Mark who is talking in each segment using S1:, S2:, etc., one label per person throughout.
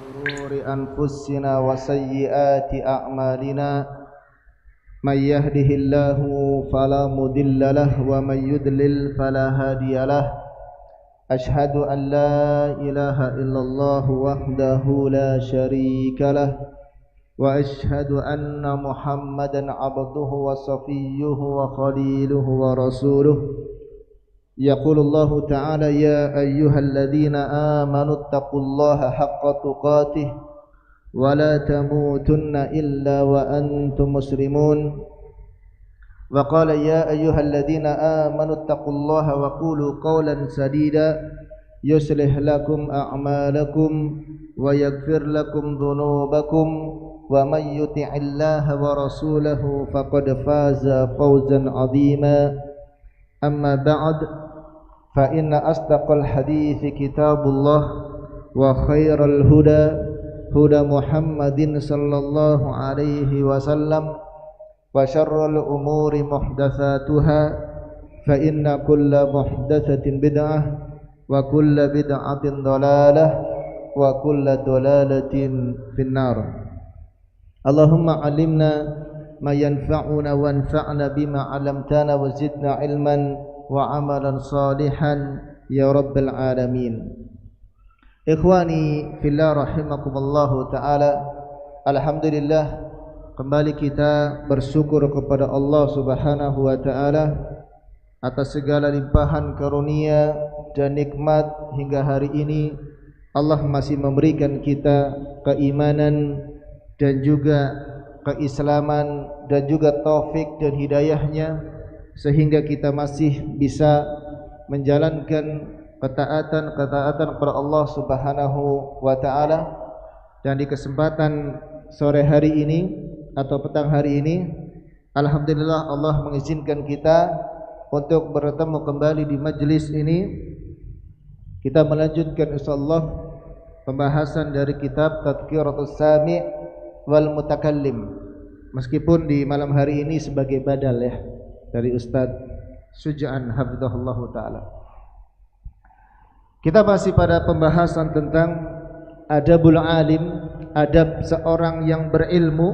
S1: شرور أنفسنا وسيئات أعمالنا من يهده الله فلا مضل له ومن يضلل فلا هادي له أشهد أن لا إله إلا الله وحده لا شريك له وأشهد أن محمدا عبده وصفيه وخليله ورسوله يقول الله تعالى يا أيها الذين آمنوا اتقوا الله حق تقاته ولا تموتن إلا وأنتم مسلمون وقال يا أيها الذين آمنوا اتقوا الله وقولوا قولا سديدا يصلح لكم أعمالكم ويغفر لكم ذنوبكم ومن يطع الله ورسوله فقد فاز فوزا عظيما أما بعد فإن أصدق الحديث كتاب الله وخير الهدى هدى محمد صلى الله عليه وسلم وشر الأمور محدثاتها فإن كل محدثة بدعة وكل بدعة ضلالة وكل ضلالة في النار اللهم علمنا ما ينفعنا وانفعنا بما علمتنا وزدنا علما وعملا صالحا يا رب العالمين. Ikhwani fillah rahimakumullah taala. Alhamdulillah, kembali kita bersyukur kepada Allah Subhanahu wa taala atas segala limpahan karunia dan nikmat hingga hari ini. Allah masih memberikan kita keimanan dan juga keislaman dan juga taufik dan hidayahnya sehingga kita masih bisa menjalankan ketaatan kepada Allah Subhanahu wa taala. Dan di kesempatan sore hari ini atau petang hari ini, alhamdulillah Allah mengizinkan kita untuk bertemu kembali di majelis ini. Kita melanjutkan insyaallah pembahasan dari kitab Tadhkiratus Sami' wal Mutakallim, meskipun di malam hari ini sebagai badal ya dari Ustaz Sujaan hafizahullah taala. Kita masih pada pembahasan tentang adabul alim, adab seorang yang berilmu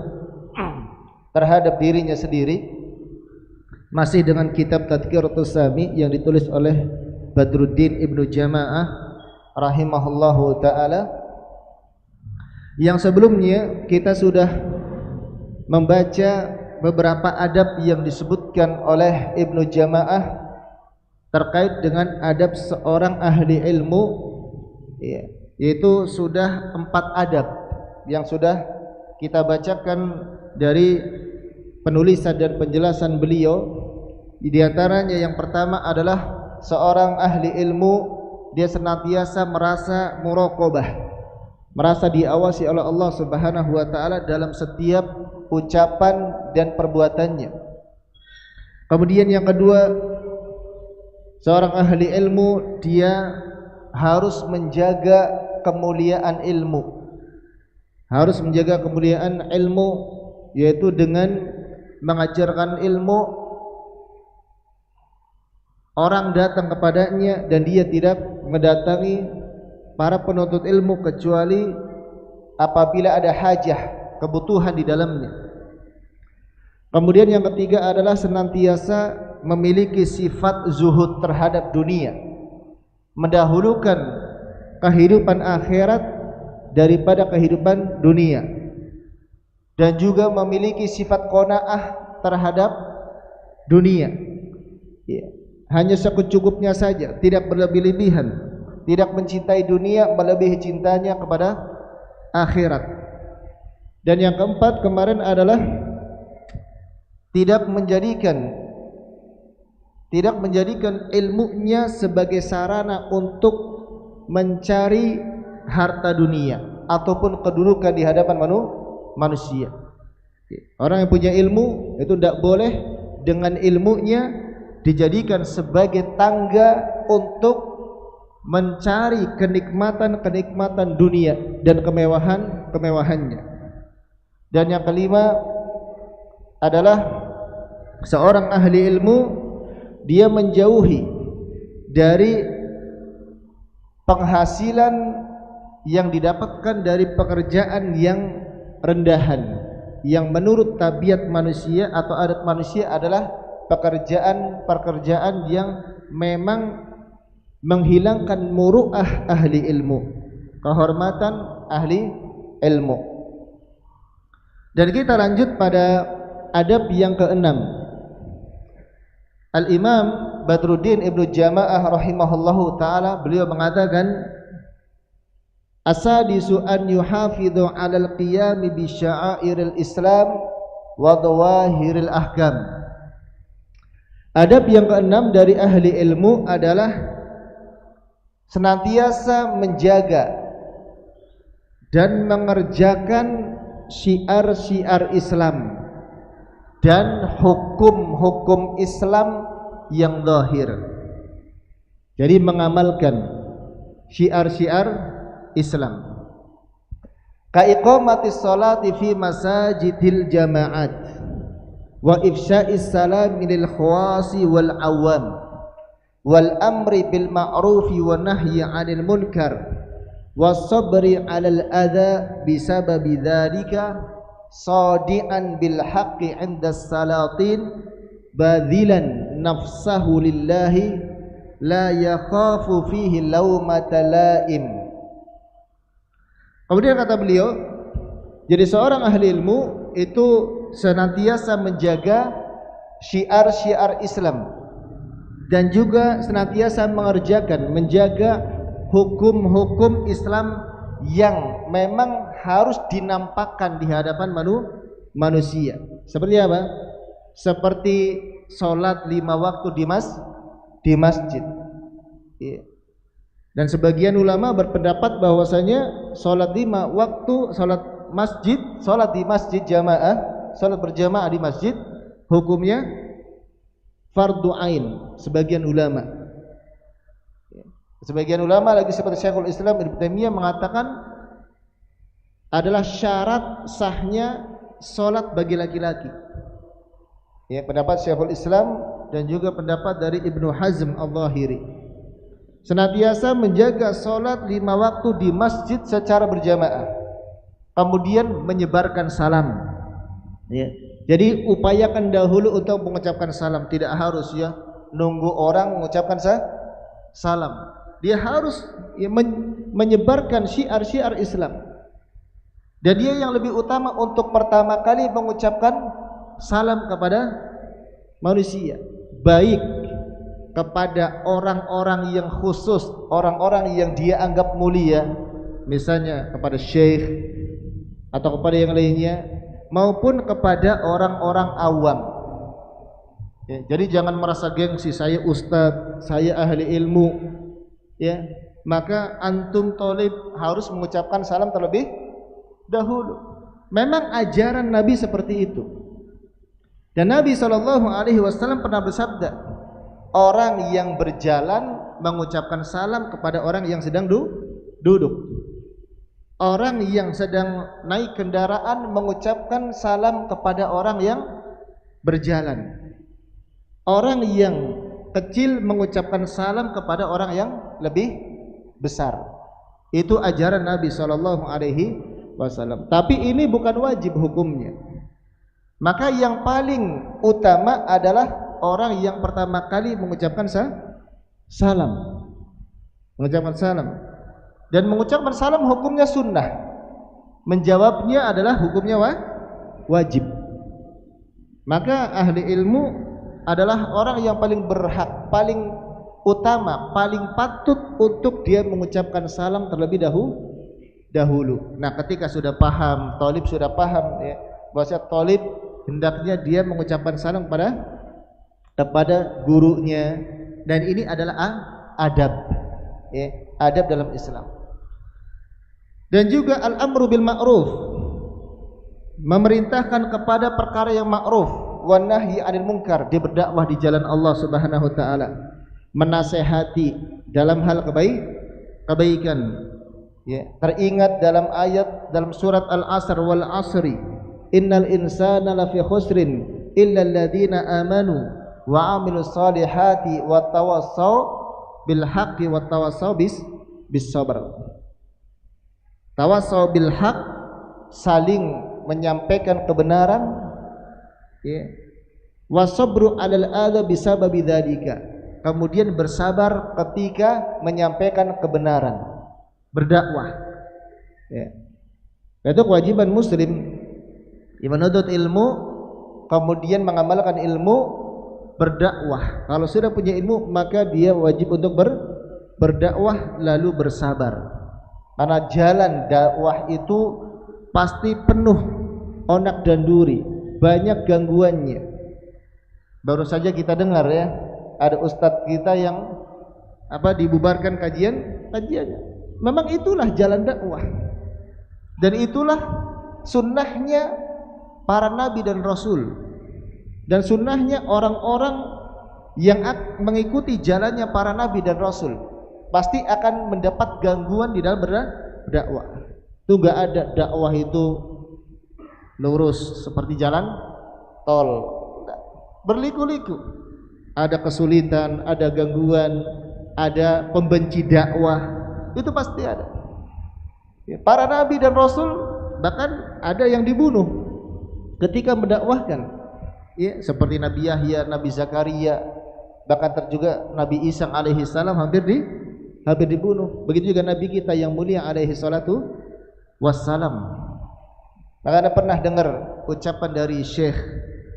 S1: terhadap dirinya sendiri, masih dengan kitab Tadhkiratus Sami yang ditulis oleh Badruddin Ibnu Jamaah rahimahullahu taala. Yang sebelumnya kita sudah membaca beberapa adab yang disebutkan oleh Ibnu Jamaah terkait dengan adab seorang ahli ilmu, yaitu sudah 4 adab yang sudah kita bacakan dari penulisan dan penjelasan beliau. Di antaranya yang pertama adalah seorang ahli ilmu dia senantiasa merasa muraqabah, merasa diawasi oleh Allah Subhanahu wa taala dalam setiap ucapan dan perbuatannya. Kemudian yang kedua, seorang ahli ilmu dia harus menjaga kemuliaan ilmu. Harus menjaga kemuliaan ilmu, yaitu dengan mengajarkan ilmu, orang datang kepadanya dan dia tidak mendatangi para penuntut ilmu kecuali apabila ada hajah, kebutuhan di dalamnya. Kemudian yang ketiga adalah senantiasa memiliki sifat zuhud terhadap dunia, mendahulukan kehidupan akhirat daripada kehidupan dunia, dan juga memiliki sifat qanaah terhadap dunia, hanya secukupnya saja, tidak berlebih-lebihan, tidak mencintai dunia melebihi cintanya kepada akhirat. Dan yang keempat kemarin adalah tidak menjadikan ilmunya sebagai sarana untuk mencari harta dunia ataupun kedudukan di hadapan manusia. Orang yang punya ilmu itu tidak boleh dengan ilmunya dijadikan sebagai tangga untuk mencari kenikmatan dunia dan kemewahannya. Dan yang kelima adalah seorang ahli ilmu dia menjauhi dari penghasilan yang didapatkan dari pekerjaan yang rendahan, yang menurut tabiat manusia atau adat manusia adalah pekerjaan yang memang menghilangkan muru'ah ahli ilmu, kehormatan ahli ilmu. Dan kita lanjut pada adab yang keenam. Al-Imam Badruddin Ibnu Jama'ah rahimahullahu ta'ala, beliau mengatakan, asadisu an yuhafidhu 'alal qiyami bi sya'airil Islam wa dhawahiril ahkam. Adab yang keenam dari ahli ilmu adalah senantiasa menjaga dan mengerjakan syiar-syiar Islam dan hukum-hukum Islam yang zahir. Jadi mengamalkan syiar-syiar Islam. Ka iqamatis sholati fi masajidil jama'at wa ifsya'is salam lil khawasi wal awam wal amri bil ma'rufi wa nahyi 'anil munkar was sabri 'alal adza bisababi dzalika sadi'an bil haqqi 'inda salatin badhilan nafsahu lillahi la yakhafu fihi lawmata la'im. Kemudian kata beliau, jadi seorang ahli ilmu itu senantiasa menjaga syiar-syiar Islam dan juga senantiasa menjaga hukum-hukum Islam yang memang harus dinampakkan di hadapan manusia. Seperti apa? Seperti sholat 5 waktu di masjid. Dan sebagian ulama berpendapat bahwasanya sholat 5 waktu, sholat di masjid jamaah, sholat berjamaah di masjid, hukumnya fardu ain. Sebagian ulama lagi seperti Syekhul Islam Ibnu Taimiyah mengatakan adalah syarat sahnya sholat bagi laki-laki. Ya, pendapat Syekhul Islam dan juga pendapat dari Ibnu Hazm Al-Zahiri. Senantiasa menjaga sholat 5 waktu di masjid secara berjamaah, kemudian menyebarkan salam. Ya. Jadi upayakan dahulu untuk mengucapkan salam. Tidak harus ya nunggu orang mengucapkan salam. Dia harus ya, menyebarkan syiar-syiar Islam. Dan dia yang lebih utama untuk pertama kali mengucapkan salam kepada manusia, baik kepada orang-orang yang khusus, orang-orang yang dia anggap mulia, misalnya kepada syekh atau kepada yang lainnya, maupun kepada orang-orang awam. Ya, jadi jangan merasa gengsi, saya ustadz, saya ahli ilmu, ya. Maka antum thalib harus mengucapkan salam terlebih dahulu. Memang ajaran Nabi seperti itu. Dan Nabi SAW pernah bersabda, orang yang berjalan mengucapkan salam kepada orang yang sedang duduk. Orang yang sedang naik kendaraan mengucapkan salam kepada orang yang berjalan. Orang yang kecil mengucapkan salam kepada orang yang lebih besar. Itu ajaran Nabi SAW. Tapi ini bukan wajib hukumnya. Maka yang paling utama adalah orang yang pertama kali mengucapkan salam. Mengucapkan salam. Dan mengucapkan salam hukumnya sunnah. Menjawabnya adalah hukumnya wajib. Maka ahli ilmu adalah orang yang paling berhak, paling utama, paling patut untuk dia mengucapkan salam terlebih dahulu. Nah, ketika sudah paham, thalib sudah paham ya, bahwa thalib hendaknya dia mengucapkan salam kepada gurunya, dan ini adalah adab ya, adab dalam Islam. Dan juga al-amru bil ma'ruf, memerintahkan kepada perkara yang ma'ruf, wa nahyi 'anil munkar, dia berdakwah di jalan Allah Subhanahu wa taala, menasehati dalam hal kebaikan ya. Teringat dalam ayat dalam surat Al-Asr, wal 'asri innal insana lafi khusrin illa alladziina amanu wa 'amilus solihati wa tawassaw bil haqqi wa tawassaw bis sabr. Tawasaw bil haq, saling menyampaikan kebenaran, ya. Wasabru 'alal adza bisababi dzalika, kemudian bersabar ketika menyampaikan kebenaran, berdakwah, ya. Itu kewajiban muslim yang menuntut ilmu kemudian mengamalkan ilmu, berdakwah. Kalau sudah punya ilmu maka dia wajib untuk berdakwah lalu bersabar. Karena jalan dakwah itu pasti penuh onak dan duri, banyak gangguannya. Baru saja kita dengar ya, ada ustadz kita yang dibubarkan kajiannya. Memang itulah jalan dakwah. Dan itulah sunnahnya para nabi dan rasul, dan sunnahnya orang-orang yang mengikuti jalannya para nabi dan rasul pasti akan mendapat gangguan di dalam berdakwah. Itu enggak ada dakwah itu lurus seperti jalan tol, berliku-liku, ada kesulitan, ada gangguan, ada pembenci dakwah, itu pasti ada. Para nabi dan rasul bahkan ada yang dibunuh ketika mendakwahkan, ya, seperti Nabi Yahya, Nabi Zakaria, bahkan juga Nabi Isa alaihi salam hampir dibunuh. Begitu juga Nabi kita yang mulia alaihi salatu wassalam. Maka Anda pernah dengar ucapan dari Syekh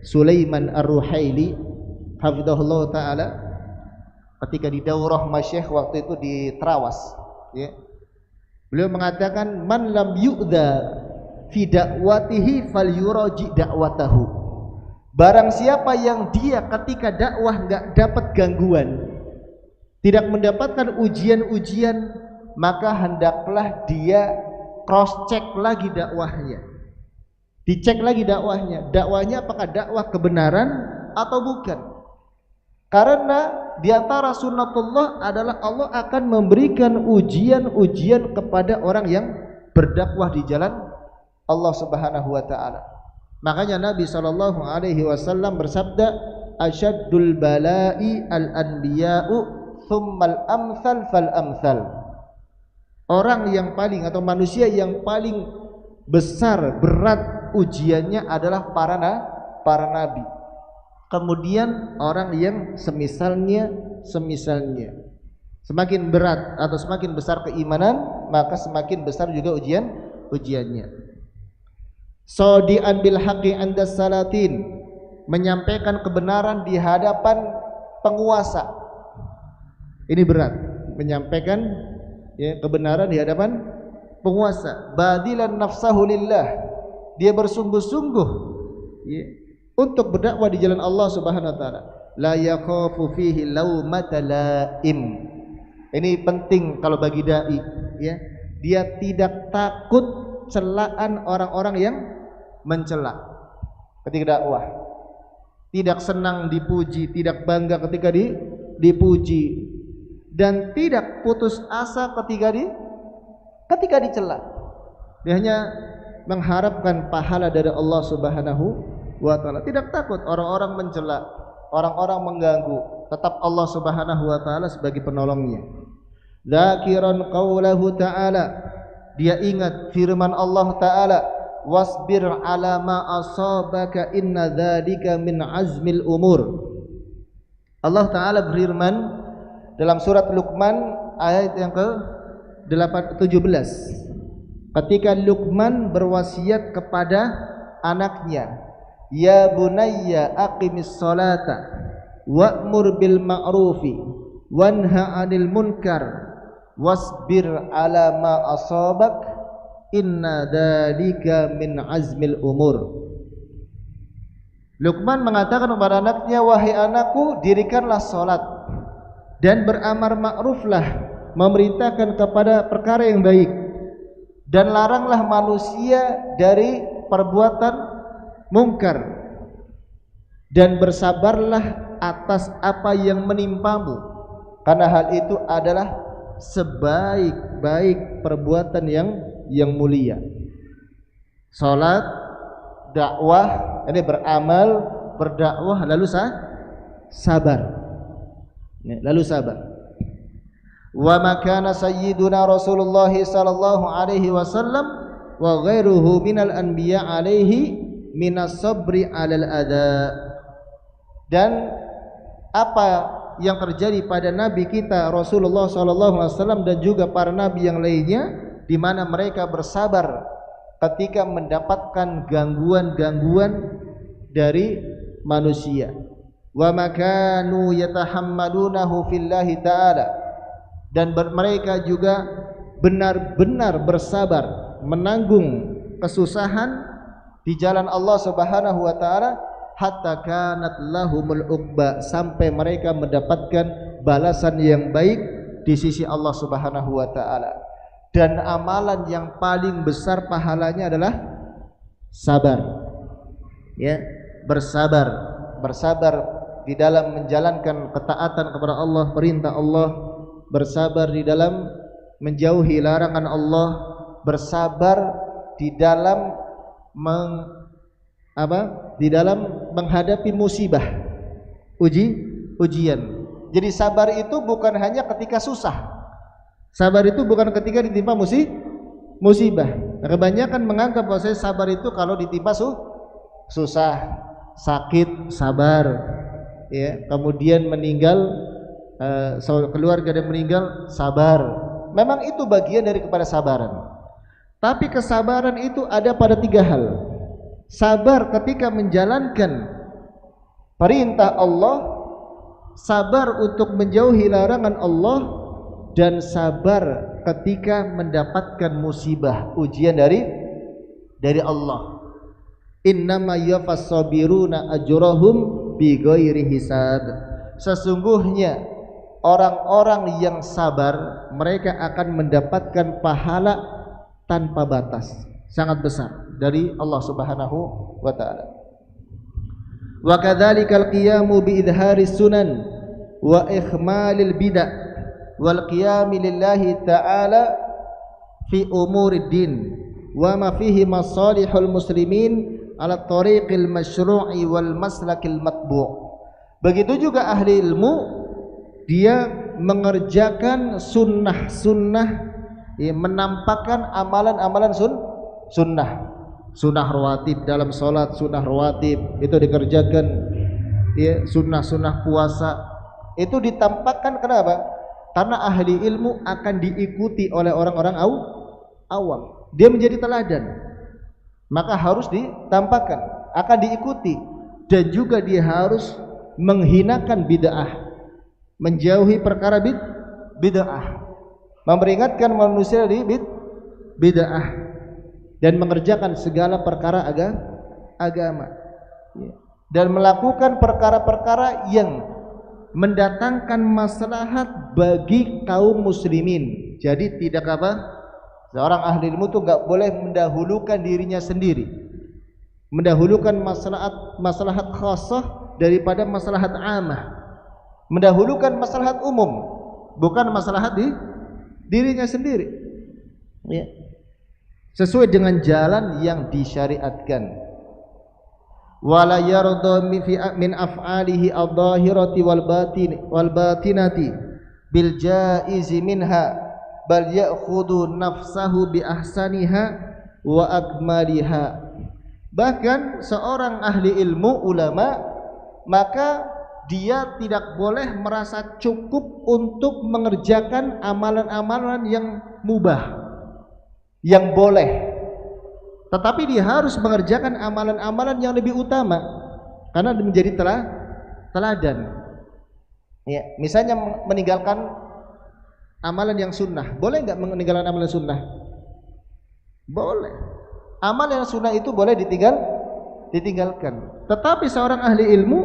S1: Sulaiman Ar-Ruhaili hafizahullah taala ketika di daurah masyayikh waktu itu di Trawas, ya. Beliau mengatakan, man lam yu'dha fi da'watihi falyuraji da'watahu. Barang siapa yang dia ketika dakwah enggak dapat gangguan, tidak mendapatkan ujian-ujian, maka hendaklah dia cross check lagi dakwahnya. Dicek lagi dakwahnya. Dakwahnya apakah dakwah kebenaran atau bukan? Karena di antara sunnatullah adalah Allah akan memberikan ujian-ujian kepada orang yang berdakwah di jalan Allah Subhanahu wa taala. Makanya Nabi sallallahu alaihi wasallam bersabda, asyaddul bala'i al-anbiya'u tsummal amsal fal amsal. Orang yang paling atau manusia yang paling besar berat ujiannya adalah para nabi. Kemudian orang yang semisalnya. Semakin berat atau semakin besar keimanan, maka semakin besar juga ujiannya. Shadi'an bil haqqi 'inda salatin, menyampaikan kebenaran di hadapan penguasa. Ini berat, menyampaikan, ya, kebenaran di hadapan penguasa. Badilan nafsahu lillah, dia bersungguh-sungguh, ya, untuk berdakwah di jalan Allah Subhanahu wa taala. La yakhafu fihi laumata laim. Ini penting kalau bagi dai, ya. Dia tidak takut celaan orang-orang yang mencela ketika dakwah. Tidak senang dipuji, tidak bangga ketika dipuji, dan tidak putus asa ketika dicela. Dia hanya mengharapkan pahala dari Allah Subhanahu wa ta'ala. Tidak takut orang-orang mencela, orang-orang mengganggu, tetap Allah Subhanahu wa ta'ala sebagai penolongnya. Dzakiran qaulahu ta'ala, dia ingat firman Allah ta'ala, wasbir ala ma asabaka inna dzalika min azmil umur. Allah ta'ala berfirman dalam surat Luqman ayat yang ke-17, ketika Luqman berwasiat kepada anaknya, ya bunayya aqimis salata wa'mur bil ma'rufi wanha 'anil munkar wasbir ala ma asabak inna dzalika min azmil umur. Luqman mengatakan kepada anaknya, wahai anakku, dirikanlah salat dan beramar ma'ruflah, memerintahkan kepada perkara yang baik, dan laranglah manusia dari perbuatan mungkar, dan bersabarlah atas apa yang menimpamu, karena hal itu adalah sebaik-baik perbuatan yang mulia. Salat, dakwah, ini beramal, berdakwah, lalu sabar. Lalu sabar. wa ma kana sayyiduna Rasulullah sallallahu alaihi wasallam wa ghairuhu minal anbiya alaihi minas sabri 'alal adza. Dan apa yang terjadi pada nabi kita Rasulullah sallallahu alaihi wasallam dan juga para nabi yang lainnya, di mana mereka bersabar ketika mendapatkan gangguan-gangguan dari manusia. Wa makanu yatahammalunahu fillahi ta'ala, dan mereka juga benar-benar bersabar menanggung kesusahan di jalan Allah Subhanahu wa taala, hatta kanat lahumul uqba, sampai mereka mendapatkan balasan yang baik di sisi Allah Subhanahu wa taala. Dan amalan yang paling besar pahalanya adalah sabar. Ya, bersabar di dalam menjalankan ketaatan kepada Allah, perintah Allah, bersabar di dalam menjauhi larangan Allah, bersabar di dalam menghadapi musibah, ujian. Jadi sabar itu bukan hanya ketika susah. Sabar itu bukan ketika ditimpa musibah. Kebanyakan menganggap bahwa sabar itu kalau ditimpa susah, sakit, sabar, ya, kemudian meninggal, keluarga dan meninggal, sabar. Memang itu bagian dari kepada sabaran. Tapi kesabaran itu ada pada 3 hal. Sabar ketika menjalankan perintah Allah, sabar untuk menjauhi larangan Allah, dan sabar ketika mendapatkan musibah, ujian dari Allah. Innama yuwaffas sabiruna ajrahum bighairi hisab. Sesungguhnya orang-orang yang sabar, mereka akan mendapatkan pahala tanpa batas, sangat besar dari Allah Subhanahu wa taala. Wa kadzalikal qiyamu bi idharis sunan wa ikhmalil bid'ah wal qiyami lillahi ta'ala fi umurid din wa ma fihi masalihul muslimin ala tariqil masyru'i wal maslakil matbu'. Begitu juga ahli ilmu, dia mengerjakan sunnah-sunnah, ya, menampakkan amalan-amalan sunnah rawatib dalam salat, sunnah rawatib itu dikerjakan, ya, sunnah-sunnah puasa itu ditampakkan. Kenapa? Karena ahli ilmu akan diikuti oleh orang-orang awam. Dia menjadi teladan, maka harus ditampakkan, akan diikuti. Dan juga dia harus menghinakan bid'ah, menjauhi perkara bid'ah, memperingatkan manusia di bid'ah, dan mengerjakan segala perkara agama, dan melakukan perkara-perkara yang mendatangkan maslahat bagi kaum muslimin. Jadi tidak seorang ahli ilmu itu enggak boleh mendahulukan dirinya sendiri, mendahulukan maslahat khassah daripada maslahat amah, mendahulukan maslahat umum, bukan maslahat dirinya sendiri, ya, sesuai dengan jalan yang disyariatkan. Wala yarda min af'alihi adh-dhahirati wal batinati bil jaizi minha bal ya'khudhu nafsahu bi ahsaniha wa akmaliha. Bahkan seorang ahli ilmu, ulama, maka dia tidak boleh merasa cukup untuk mengerjakan amalan-amalan yang mubah, yang boleh, tetapi dia harus mengerjakan amalan-amalan yang lebih utama karena menjadi teladan. Ya, misalnya meninggalkan amalan yang sunnah, boleh nggak meninggalkan amalan sunnah? Boleh. Amalan yang sunnah itu boleh ditinggalkan. Tetapi seorang ahli ilmu,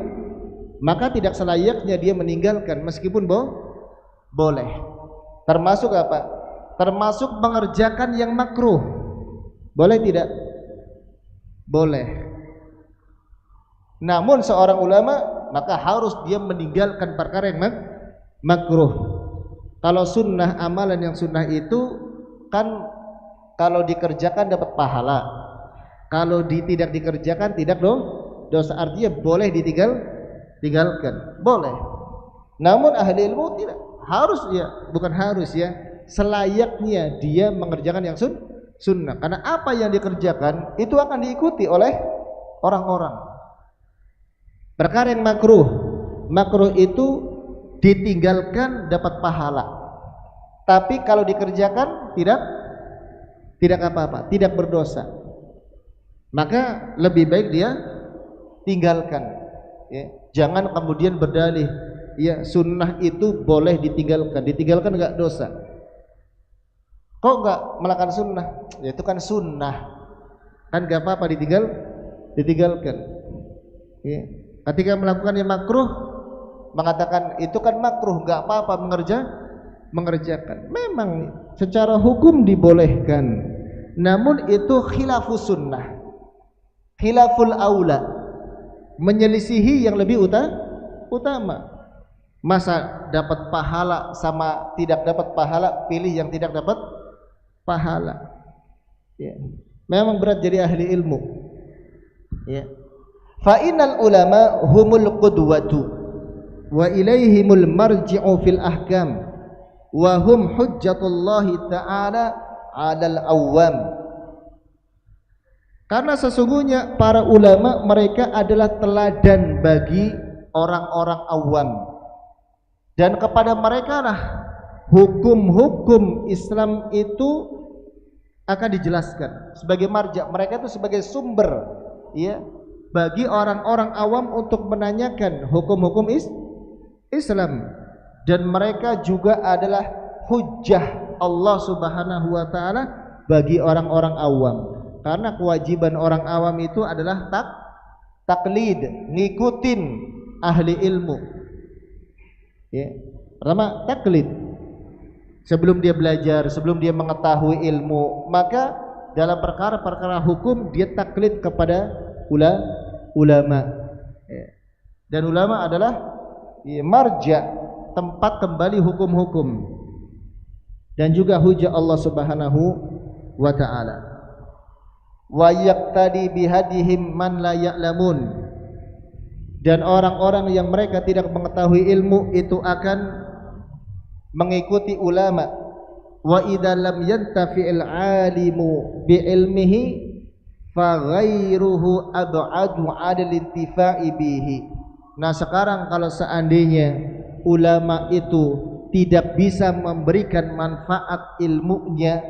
S1: maka tidak selayaknya dia meninggalkan meskipun boleh. Termasuk apa? Termasuk mengerjakan yang makruh. Boleh tidak? Boleh. Namun seorang ulama maka harus dia meninggalkan perkara yang makruh. Kalau sunnah, amalan yang sunnah itu kan kalau dikerjakan dapat pahala, kalau tidak dikerjakan tidak dosa. Artinya boleh ditinggalkan, boleh. Namun ahli ilmu tidak harus, ya bukan harus ya, selayaknya dia mengerjakan yang sunnah, karena apa yang dikerjakan itu akan diikuti oleh orang-orang. Perkara yang makruh itu ditinggalkan dapat pahala, tapi kalau dikerjakan tidak apa-apa, tidak berdosa. Maka lebih baik dia tinggalkan, ya. Jangan kemudian berdalih, ya sunnah itu boleh ditinggalkan enggak dosa. Kok enggak melakukan sunnah? Ya itu kan sunnah, kan enggak apa-apa ditinggalkan. Ya. Ketika melakukan yang makruh, mengatakan itu kan makruh, enggak apa-apa mengerjakan. Memang secara hukum dibolehkan, namun itu khilafus sunnah, khilaful aula, menyelisihi yang lebih utama. Masa dapat pahala sama tidak dapat pahala, pilih yang tidak dapat pahala, ya. Memang berat jadi ahli ilmu, ya. Fa innal ulama humul qudwatu wa ilaihimul marji'u fil ahkam wa hum hujjatullahi ta'ala 'alal awam. Karena sesungguhnya para ulama mereka adalah teladan bagi orang-orang awam, dan kepada mereka lah hukum-hukum Islam itu akan dijelaskan sebagai marja. Mereka itu sebagai sumber, ya, bagi orang-orang awam untuk menanyakan hukum-hukum Islam, dan mereka juga adalah hujjah Allah Subhanahu wa taala bagi orang-orang awam. Karena kewajiban orang awam itu adalah taklid, ngikutin ahli ilmu, ya. Pertama taklid, sebelum dia belajar, sebelum dia mengetahui ilmu, maka dalam perkara-perkara hukum dia taklid kepada ulama, ya. Dan ulama adalah, ya, marja, tempat kembali hukum-hukum, dan juga hujah Allah Subhanahu wa taala. Wa yaqtadi bihadihim man la ya'lamun, dan orang-orang yang mereka tidak mengetahui ilmu itu akan mengikuti ulama. Wa idza lam yantafi'il 'alimu bi ilmihi fa ghairuhu ab'adu 'adal intifa'i bihi. Nah, sekarang kalau seandainya ulama itu tidak bisa memberikan manfaat ilmunya,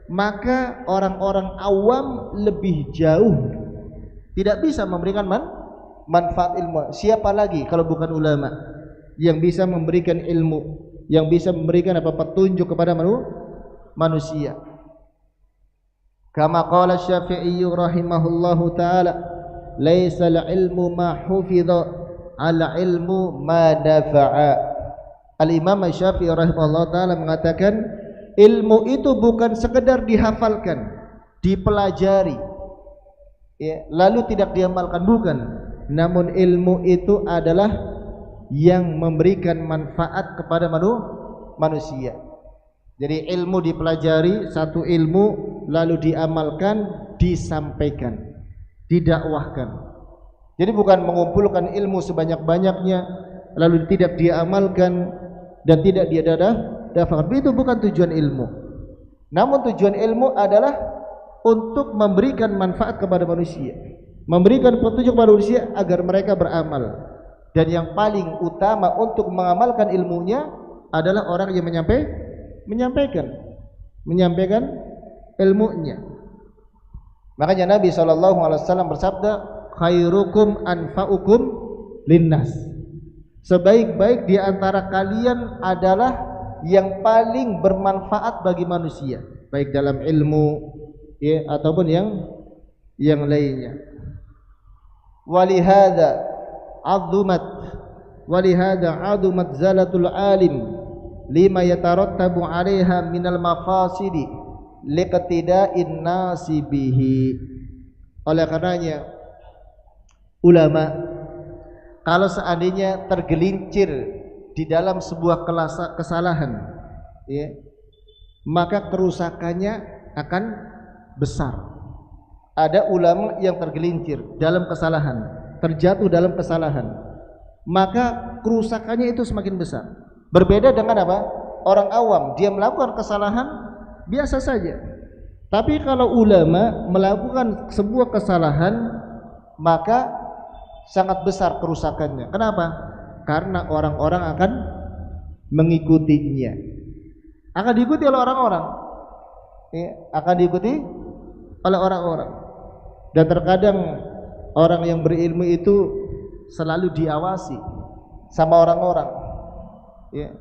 S1: maka orang-orang awam lebih jauh tidak bisa memberikan manfaat ilmu. Siapa lagi kalau bukan ulama yang bisa memberikan ilmu, yang bisa memberikan petunjuk kepada manusia. Kama qala Syafi'i rahimahullahu taala, laisal ilmu ma hufidha, al ilmu ma nafa'a. Al-Imam Syafi'i rahimahullahu taala mengatakan, ilmu itu bukan sekedar dihafalkan, dipelajari, ya, lalu tidak diamalkan, bukan. Namun ilmu itu adalah yang memberikan manfaat kepada manusia. Jadi ilmu dipelajari, satu ilmu lalu diamalkan, disampaikan, didakwahkan. Jadi bukan mengumpulkan ilmu sebanyak-banyaknya lalu tidak diamalkan dan tidak diadakan. Itu bukan tujuan ilmu. Namun tujuan ilmu adalah untuk memberikan manfaat kepada manusia, memberikan petunjuk kepada manusia agar mereka beramal. Dan yang paling utama untuk mengamalkan ilmunya adalah orang yang menyampaikan ilmunya. Makanya Nabi SAW bersabda, khairukum anfa'ukum linnas. Sebaik-baik di antara kalian adalah yang paling bermanfaat bagi manusia, baik dalam ilmu, ya, ataupun yang lainnya. Walihada adumat zalatul alim lima yatarattabu 'alaiha minal mafasidi liqtida'in nasi bihi. Oleh karenanya ulama kalau seandainya tergelincir di dalam sebuah kesalahan, ya, maka kerusakannya akan besar. Ada ulama yang tergelincir dalam kesalahan, terjatuh dalam kesalahan, maka kerusakannya itu semakin besar. Berbeda dengan apa? Orang awam, dia melakukan kesalahan biasa saja. Tapi kalau ulama melakukan sebuah kesalahan, maka sangat besar kerusakannya. Kenapa? Karena orang-orang akan mengikutinya. Akan diikuti oleh orang-orang. Ya, akan diikuti oleh orang-orang. Dan terkadang orang yang berilmu itu selalu diawasi sama orang-orang. Ya.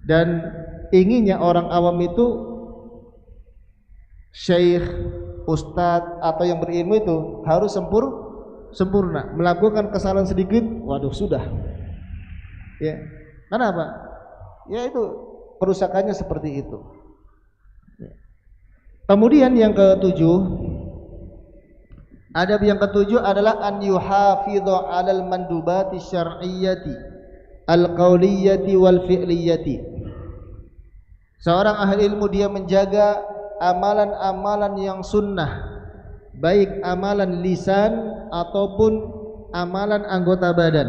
S1: Dan inginnya orang awam itu syekh, ustadz atau yang berilmu itu harus sempurna. Melakukan kesalahan sedikit, waduh sudah. Ya. Kenapa? Ya itu kerusakannya seperti itu. Ya. Kemudian yang ketujuh, adab yang ketujuh adalah an yuhafidhu 'alal mandubati syar'iyyati al-qauliyati wal fi'liyati. Seorang ahli ilmu dia menjaga amalan-amalan yang sunnah, baik amalan lisan ataupun amalan anggota badan.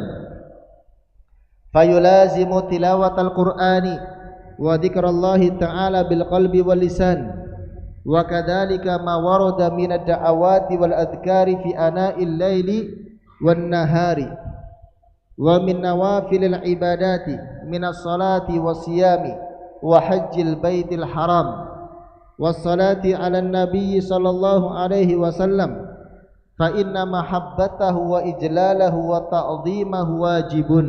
S1: Fayulazimu tilawatal Qur'ani wa dzikrallahi ta'ala bil qalbi wal lisan, wa kadzalika ma warada min ad-da'awati wal adhkari fi ana'il laili wan nahari wa min nawafilil ibadati min as-salati was-siyami wa hajjil baitil haram was-salati 'alan nabiy sallallahu alaihi wasallam fa inna mahabbatahu wa ijlalahu wa ta'dhimahu wajibun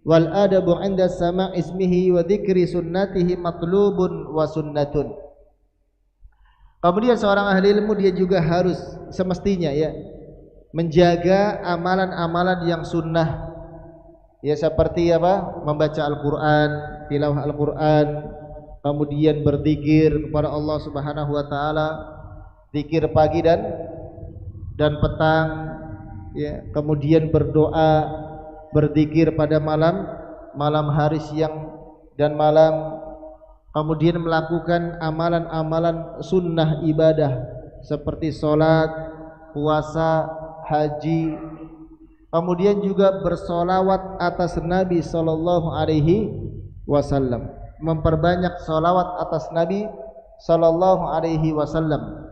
S1: wal adabu 'inda sama' ismihi wa dzikri sunnatihi matlubun wa sunnatun. Kemudian seorang ahli ilmu dia juga harus semestinya ya menjaga amalan-amalan yang sunnah, ya seperti apa? Membaca Al-Quran, tilawah Al-Quran, kemudian berzikir kepada Allah Subhanahu Wa Taala, zikir pagi dan petang, ya kemudian berdoa, berzikir pada malam hari, siang dan malam. Kemudian melakukan amalan-amalan sunnah ibadah seperti sholat, puasa, haji. Kemudian juga bersolawat atas Nabi Sallallahu Alaihi Wasallam, memperbanyak solawat atas Nabi Sallallahu Alaihi Wasallam.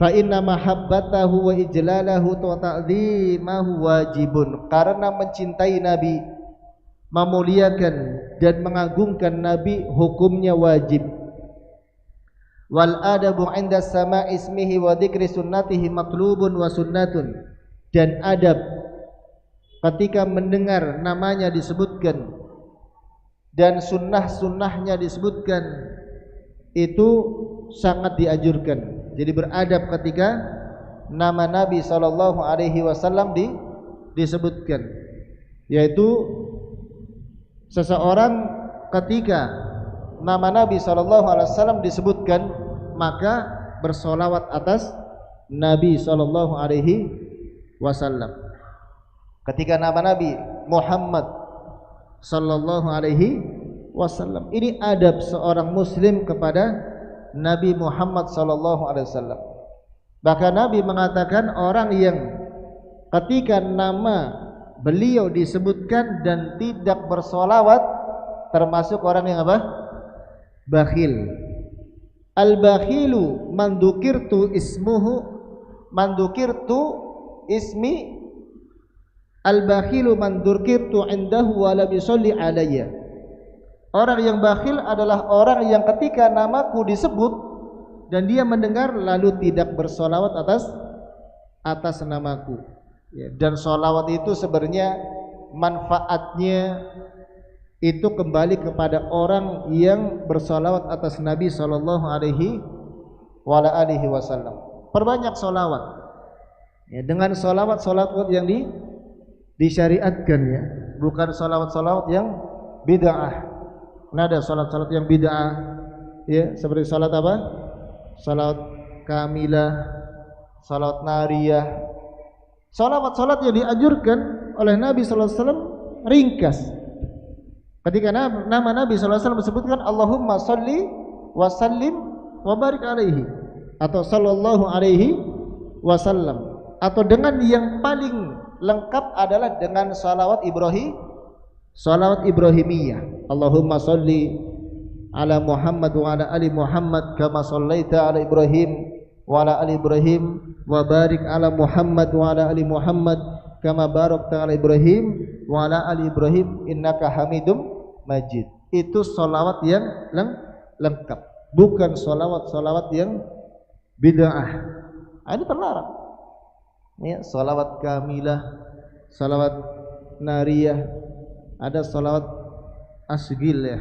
S1: Fa inna mahabbatahu wa ijlalahu wa ta'dhimahu wajibun. Karena mencintai Nabi, memuliakan dan mengagungkan Nabi hukumnya wajib. Wal adabu 'inda sama'i ismihi wa dzikri sunnatihi matlubun wa sunnatun. Dan adab ketika mendengar namanya disebutkan dan sunnah-sunnahnya disebutkan itu sangat dianjurkan. Jadi beradab ketika nama Nabi sallallahu alaihi wasallam disebutkan, yaitu seseorang ketika nama Nabi sallallahu alaihi wasallam disebutkan maka bersolawat atas Nabi sallallahu alaihi wasallam. Ketika nama Nabi Muhammad sallallahu alaihi wasallam, ini adab seorang muslim kepada Nabi Muhammad sallallahu alaihi wasallam. Bahkan Nabi mengatakan orang yang ketika nama beliau disebutkan dan tidak bersolawat termasuk orang yang apa? Bakhil. Al-bakhilu man dzukirtu ismi al-bakhilu man dzukirtu indahu wa lam yusalli alayya. Orang yang bakhil adalah orang yang ketika namaku disebut dan dia mendengar lalu tidak bersolawat atas namaku. Ya, dan solawat itu sebenarnya manfaatnya itu kembali kepada orang yang bersolawat atas Nabi Sallallahu Alaihi Wasallam. Perbanyak solawat, ya, dengan solawat yang disyariatkan, ya, bukan solawat yang bid'ah. Nah, ada salat yang bid'ah, ya, seperti salat apa? Salat kamilah, salat nariyah. Salat yang dianjurkan oleh Nabi sallallahu alaihi wasallam ringkas. Ketika nama Nabi sallallahu alaihi wasallam disebutkan Allahumma shalli wa sallim wa barik alaihi atau sallallahu alaihi wasallam. atau dengan yang paling lengkap adalah dengan salawat Ibrahimiyah. Allahumma sholli ala Muhammad wa ala ali Muhammad kama shallaita ala Ibrahim wa ala ali Ibrahim wa barik ala Muhammad wa ala ali Muhammad kama barakta ala Ibrahim wa ala ali Ibrahim innaka Hamidum Majid. Itu salawat yang lengkap, bukan salawat yang bid'ah. Ini terlarang. Ya, salawat kamilah, salawat nariyah, ada salawat asgil ya.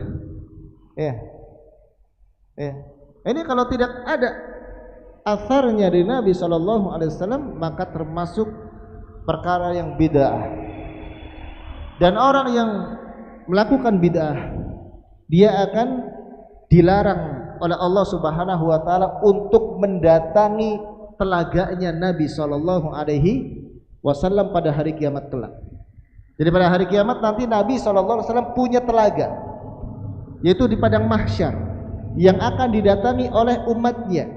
S1: Ini kalau tidak ada atharnya dari Nabi sallallahu alaihi wasallam maka termasuk perkara yang bid'ah. Dan orang yang melakukan bid'ah dia akan dilarang oleh Allah Subhanahu wa taala untuk mendatangi telaganya Nabi sallallahu alaihi wasallam pada hari kiamat kelak. Jadi pada hari kiamat nanti Nabi sallallahu alaihi wasallam punya telaga, yaitu di padang mahsyar yang akan didatangi oleh umatnya.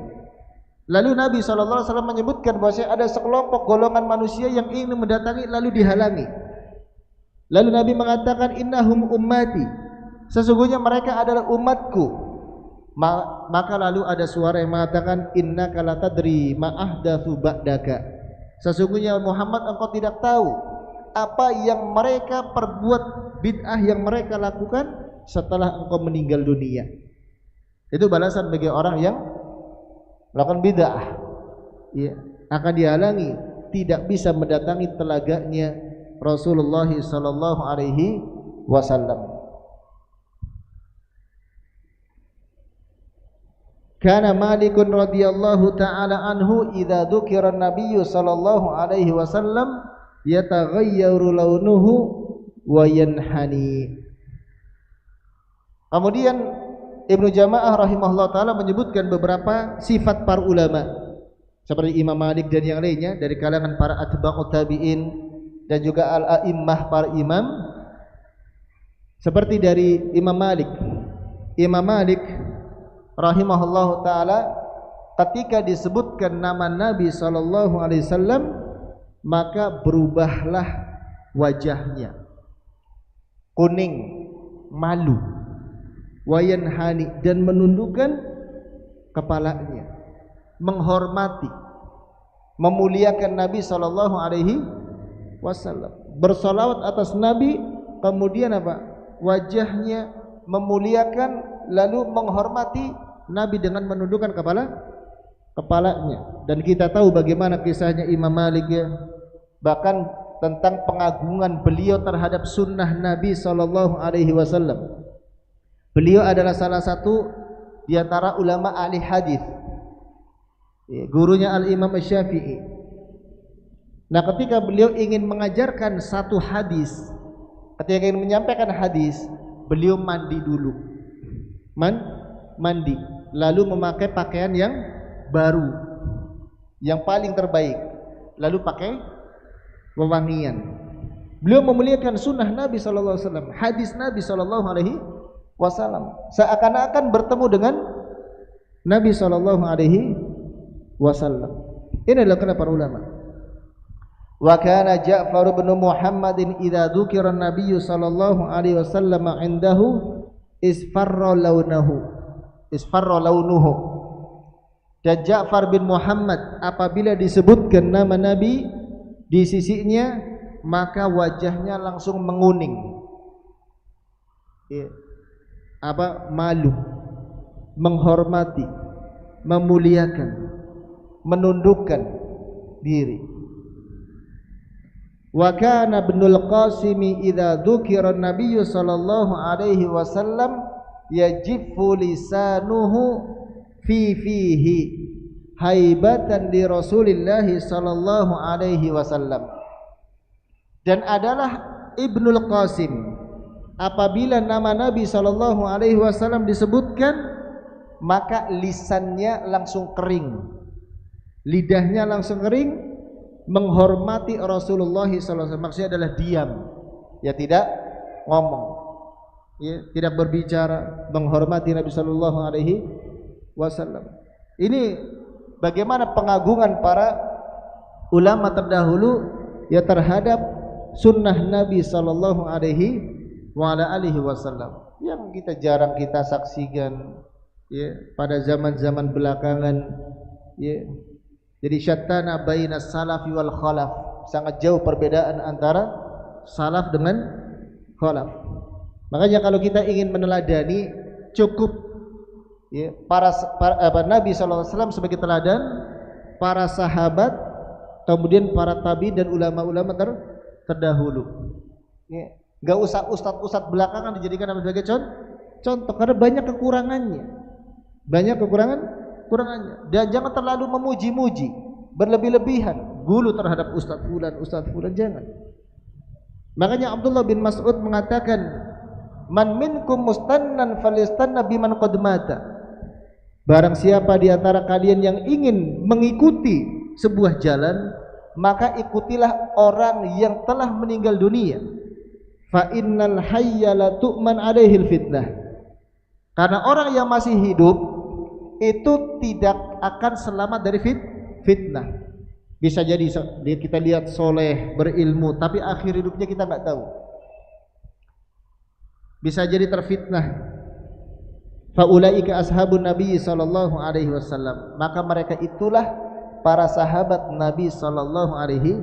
S1: Lalu Nabi sallallahu alaihi wasallam menyebutkan bahwa ada sekelompok golongan manusia yang ingin mendatangi lalu dihalangi. Lalu Nabi mengatakan innahum ummati, sesungguhnya mereka adalah umatku. Maka lalu ada suara yang mengatakan innaka la tadri ma ahdatsu ba'daka, sesungguhnya Muhammad engkau tidak tahu apa yang mereka perbuat, bid'ah yang mereka lakukan setelah engkau meninggal dunia. Itu balasan bagi orang yang melakukan bid'ah, ya, akan dihalangi, tidak bisa mendatangi telaganya Rasulullah sallallahu alaihi wasallam. Kana Malikun radhiyallahu ta'ala anhu idza dzukira an-nabiy sallallahu alaihi wasallam yataghayyaru launuhu wa yanhani. Kemudian Ibnu Jamaah rahimahullah taala menyebutkan beberapa sifat para ulama seperti Imam Malik dan yang lainnya dari kalangan para atba'ut tabi'in dan juga al-a'immah para imam, seperti dari Imam Malik. Imam Malik rahimahullahu taala ketika disebutkan nama Nabi sallallahu alaihi wasallam maka berubahlah wajahnya, kuning, malu, wayanhani, dan menundukkan kepalanya, menghormati, memuliakan Nabi sallallahu alaihi wasallam, bersolawat atas Nabi, kemudian apa? Wajahnya memuliakan lalu menghormati Nabi dengan menundukkan kepalanya. Dan kita tahu bagaimana kisahnya Imam Malik ya, bahkan tentang pengagungan beliau terhadap sunnah Nabi sallallahu alaihi wasallam. Beliau adalah salah satu di antara ulama ahli hadis, gurunya Al-Imam Syafi'i. Nah, ketika beliau ingin mengajarkan satu hadis, ketika ingin menyampaikan hadis, beliau mandi dulu, mandi, lalu memakai pakaian yang baru, yang paling terbaik, lalu pakai wewangian. Beliau memuliakan sunnah Nabi sallallahu alaihi wasallam, hadis Nabi sallallahu alaihi wasallam, seakan-akan bertemu dengan Nabi sallallahu alaihi wasallam. Ini adalah kata para ulama. Wa kana Ja'far bin Muhammadin idza dzukira an-nabiy sallallahu alaihi wasallam indahu isfarra launuhu. Dan Ja'far bin Muhammad apabila disebutkan nama Nabi di sisinya maka wajahnya langsung menguning. Malu, menghormati, memuliakan, menundukkan diri. Wa kana Ibnul Qasim idza dzukira an-nabiy sallallahu alaihi wasallam yajiffu lisanuhu fi fihi haibatan li Rasulillah sallallahu alaihi wasallam. Dan adalah Ibnul Qasim apabila nama Nabi sallallahu alaihi wasallam disebutkan maka lisannya langsung kering, lidahnya langsung kering, menghormati Rasulullah sallallahu alaihi wasallam. Maksudnya adalah diam, ya, tidak ngomong, ya, tidak berbicara, menghormati Nabi sallallahu alaihi wasallam. Ini bagaimana pengagungan para ulama terdahulu ya terhadap sunnah Nabi sallallahu alaihi wasallam yang kita jarang kita saksikan ya pada zaman-zaman belakangan ya. Jadi syattana baina salafi wal khalaf, sangat jauh perbedaan antara salaf dengan khalaf. Makanya kalau kita ingin meneladani cukup ya, Nabi sallallahu alaihi wasallam sebagai teladan, para sahabat, kemudian para tabi dan ulama-ulama terdahulu. Ya, enggak usah ustadz belakangan dijadikan sebagai contoh karena banyak kekurangannya. Banyak kekurangannya. Dan jangan terlalu memuji-muji, berlebih-lebihan, gulu terhadap ustadz fulan jangan. Makanya Abdullah bin Mas'ud mengatakan, "Man minkum mustannan falistanna biman qad mata." Barang siapa di antara kalian yang ingin mengikuti sebuah jalan, maka ikutilah orang yang telah meninggal dunia. Fa innal hayya la tu'man alaihil fitnah. Karena orang yang masih hidup itu tidak akan selamat dari fitnah. Bisa jadi kita lihat soleh, berilmu, tapi akhir hidupnya kita nggak tahu. Bisa jadi terfitnah. Faulaika ashabun Nabi sallallahu alaihi wasallam. Maka mereka itulah para sahabat Nabi sallallahu alaihi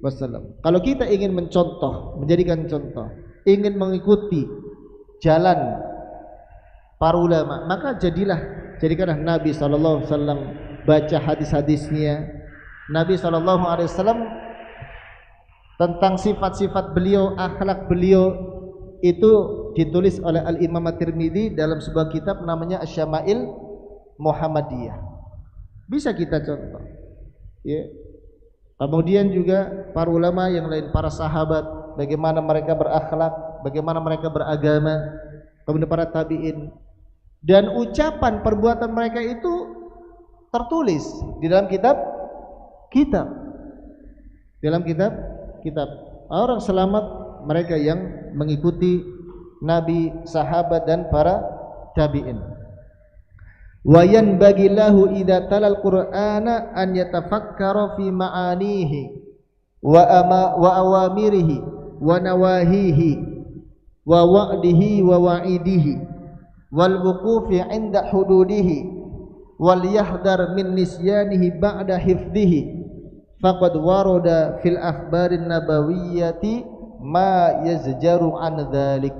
S1: wasallam. Kalau kita ingin mencontoh, menjadikan contoh, ingin mengikuti jalan para ulama, maka jadikanlah Nabi sallallahu alaihi wasallam, baca hadis-hadisnya Nabi sallallahu alaihi wasallam tentang sifat-sifat beliau, akhlak beliau itu ditulis oleh Al-Imam At-Tirmidzi dalam sebuah kitab namanya Asy-Syama'il Muhammadiyah. Bisa kita contoh. Ya. Kemudian juga para ulama yang lain, para sahabat, bagaimana mereka berakhlak, bagaimana mereka beragama, kemudian para tabi'in. Dan ucapan perbuatan mereka itu tertulis di dalam kitab. Dalam kitab. Orang selamat mereka yang mengikuti Nabi, sahabat dan para tabi'in. Wa yanbaghi lahu idza talal Qur'ana an yatafakkara fi ma'anihi wa awamirihi wa nawahihi wa wa'dihi wa wa'idihi wal wuqufi 'inda hududihi wal yahdar min nisyanihi ba'da hifdhihi faqad warada fil akhbarin nabawiyyati ma yazjaru an dzalik.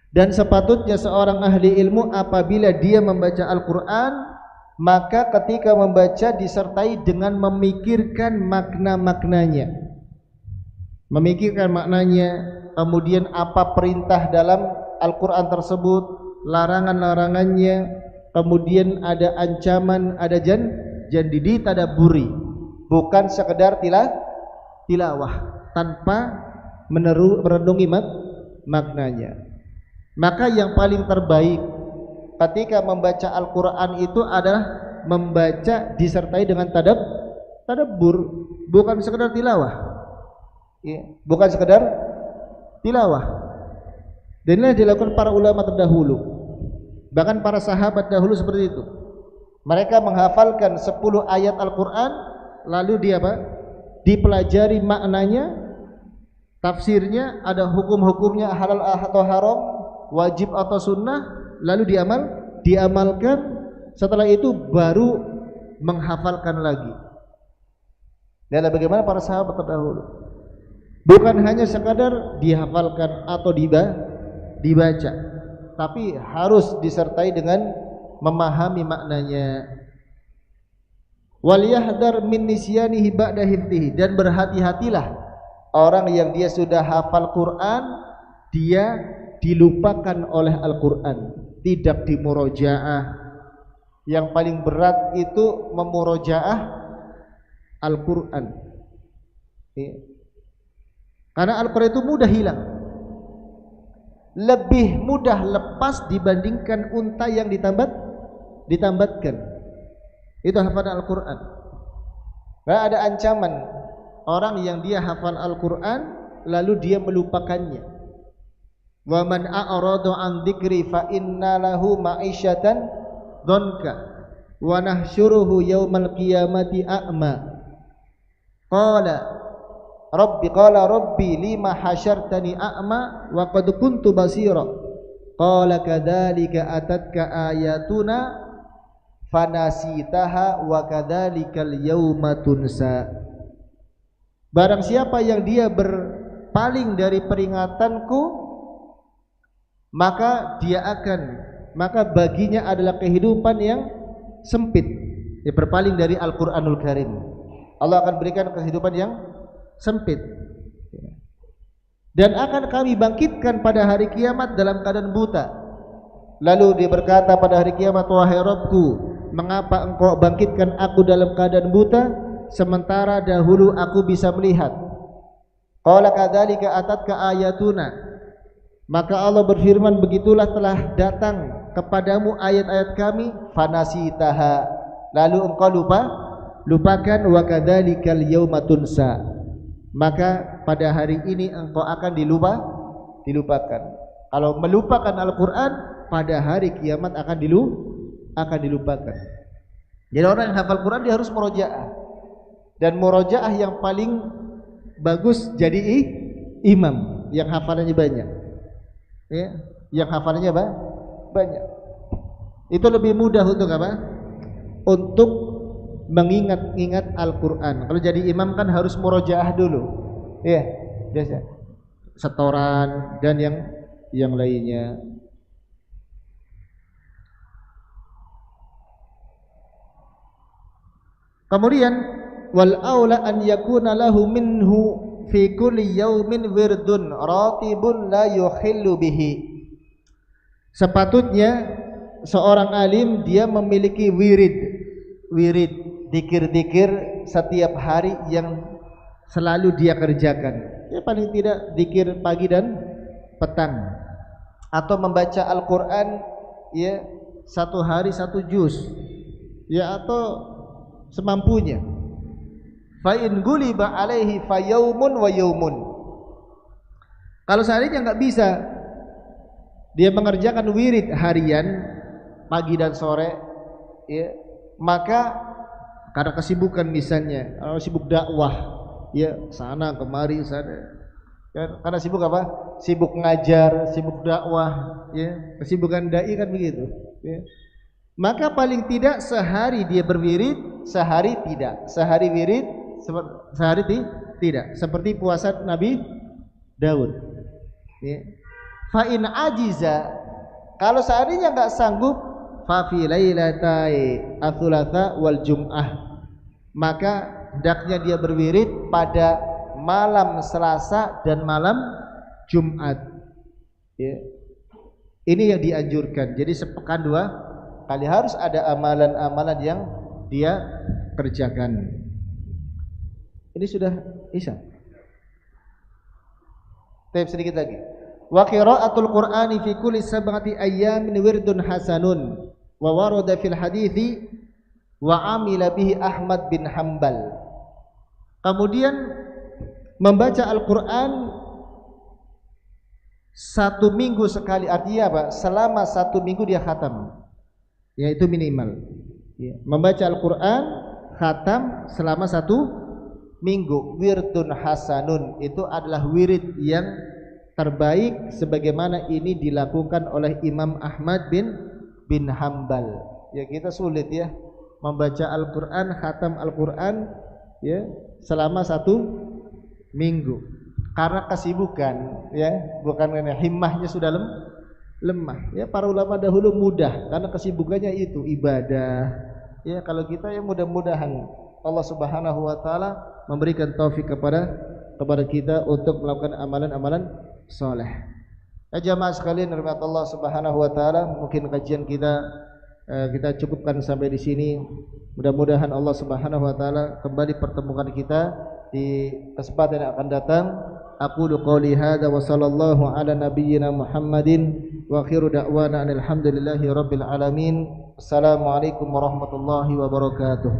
S1: Dan sepatutnya seorang ahli ilmu apabila dia membaca Al-Qur'an, maka ketika membaca disertai dengan memikirkan makna-maknanya. Memikirkan maknanya, kemudian apa perintah dalam Al-Quran tersebut, larangan-larangannya, kemudian ada ancaman, ada jandidi tadaburi, bukan sekedar tilawah tanpa merenungi maknanya. Maka yang paling terbaik ketika membaca Al-Quran itu adalah membaca disertai dengan tadabbur, bukan sekedar tilawah. Ya, bukan sekedar tilawah. Dan ini dilakukan para ulama terdahulu, bahkan para sahabat dahulu seperti itu. Mereka menghafalkan 10 ayat Al-Quran, lalu dipelajari maknanya, tafsirnya, ada hukum-hukumnya halal atau haram, wajib atau sunnah, lalu diamalkan. Setelah itu baru menghafalkan lagi. Dan bagaimana para sahabat terdahulu, bukan hanya sekadar dihafalkan atau dibaca, tapi harus disertai dengan memahami maknanya. Wal yahdar min nisyanihi ba'da hifdhihi, dan berhati-hatilah orang yang dia sudah hafal Quran, dia dilupakan oleh Al-Quran, tidak dimurojaah. Yang paling berat itu memurojaah Al-Quran, karena Al-Quran itu mudah hilang, lebih mudah lepas dibandingkan unta yang ditambatkan. Itu hafalan Al-Quran. Nah, ada ancaman orang yang dia hafal Al-Quran lalu dia melupakannya. Wa man a'rada an dzikri fa inna lahu ma'isyatan dhanka wa nahsyuruhu yaumal qiyamati a'ma qala rabbi lima hasyartani a'ma wa qad kuntu basira. Qala kadzalika atatka ayatuna fanasitaha wa kadzalikal yauma tunsa. Barang siapa yang dia berpaling dari peringatanku, maka baginya adalah kehidupan yang sempit. Dia berpaling dari Al-Qur'anul Karim, Allah akan berikan kehidupan yang sempit. Dan akan kami bangkitkan pada hari kiamat dalam keadaan buta. Lalu dia berkata pada hari kiamat, wahai Rabbku, mengapa engkau bangkitkan aku dalam keadaan buta, sementara dahulu aku bisa melihat? Qala kadzalika atatka ayatuna. Maka Allah berfirman, begitulah telah datang kepadamu ayat-ayat kami, fanasitaha, lalu engkau lupakan, wa kadzalikal yauma tunsa. Maka pada hari ini engkau akan dilupakan. Kalau melupakan Al-Quran, pada hari kiamat akan dilupakan. Jadi orang yang hafal Quran dia harus murojaah, dan murojaah yang paling bagus jadi imam yang hafalannya banyak, ya, yang hafalannya banyak. Itu lebih mudah untuk apa? Untuk mengingat Al-Quran. Kalau jadi imam kan harus murojaah dulu, ya, biasa setoran dan yang lainnya. Kemudian wal aula an yakuna lahu minhu fi kulli yaumin wirdun ratibun la yukhillu bihi. Sepatutnya seorang alim dia memiliki wirid, dikir-dikir setiap hari yang selalu dia kerjakan. Ya, paling tidak dikir pagi dan petang, atau membaca Al-Quran, ya, satu hari satu juz, ya, atau semampunya. Fa in guliba alaihi fa yaumun wa yaumun. Kalau seandainya nggak bisa dia mengerjakan wirid harian pagi dan sore, ya, maka karena kesibukan, misalnya sibuk dakwah, ya, sana kemari sana, ya, karena sibuk apa? Sibuk ngajar, sibuk dakwah, ya, kesibukan dai kan begitu, ya. Maka paling tidak sehari dia berwirid, sehari tidak, sehari wirid, sehari tidak, seperti puasa Nabi Daud, ya. Fa in ajiza, kalau seandainya nggak sanggup, fa fi lailatai ats-tsulatsa wal jum'ah, maka hendaknya dia berwirid pada malam Selasa dan malam Jumat, ya. Ini yang dianjurkan. Jadi sepekan 2 kali harus ada amalan-amalan yang dia kerjakan. Ini sudah Isya. Tapi sedikit lagi. Wa qira'atul Qur'ani fi kulli sab'ati ayyamin wirdun hasanun wa warada fil hadithi wa amila bihi Ahmad bin Hanbal. Kemudian membaca Al-Quran 1 minggu sekali, artinya apa? Selama 1 minggu dia khatam, yaitu minimal, ya. Membaca Al-Quran khatam selama 1 minggu. Wirdun hasanun, itu adalah wirid yang terbaik, sebagaimana ini dilakukan oleh Imam Ahmad bin Hanbal. Ya, kita sulit, ya, membaca Al-Quran, khatam Al-Quran, ya, selama 1 minggu karena kesibukan, ya, bukan karena himmahnya sudah lemah, ya. Para ulama dahulu mudah karena kesibukannya itu ibadah, ya. Kalau kita, ya, mudah-mudahan Allah Subhanahu wa taala memberikan taufik kepada kita untuk melakukan amalan-amalan saleh. Ya, jamaah sekalian rahmat Allah Subhanahu wa taala, mungkin kajian kita cukupkan sampai di sini. Mudah-mudahan Allah Subhanahu wa taala kembali pertemukan kita di kesempatan yang akan datang. Aqulu qouli hadza wa sallallahu ala nabiyyina Muhammadin wa akhiru da'wana alhamdulillahi rabbil alamin. Assalamualaikum warahmatullahi wabarakatuh.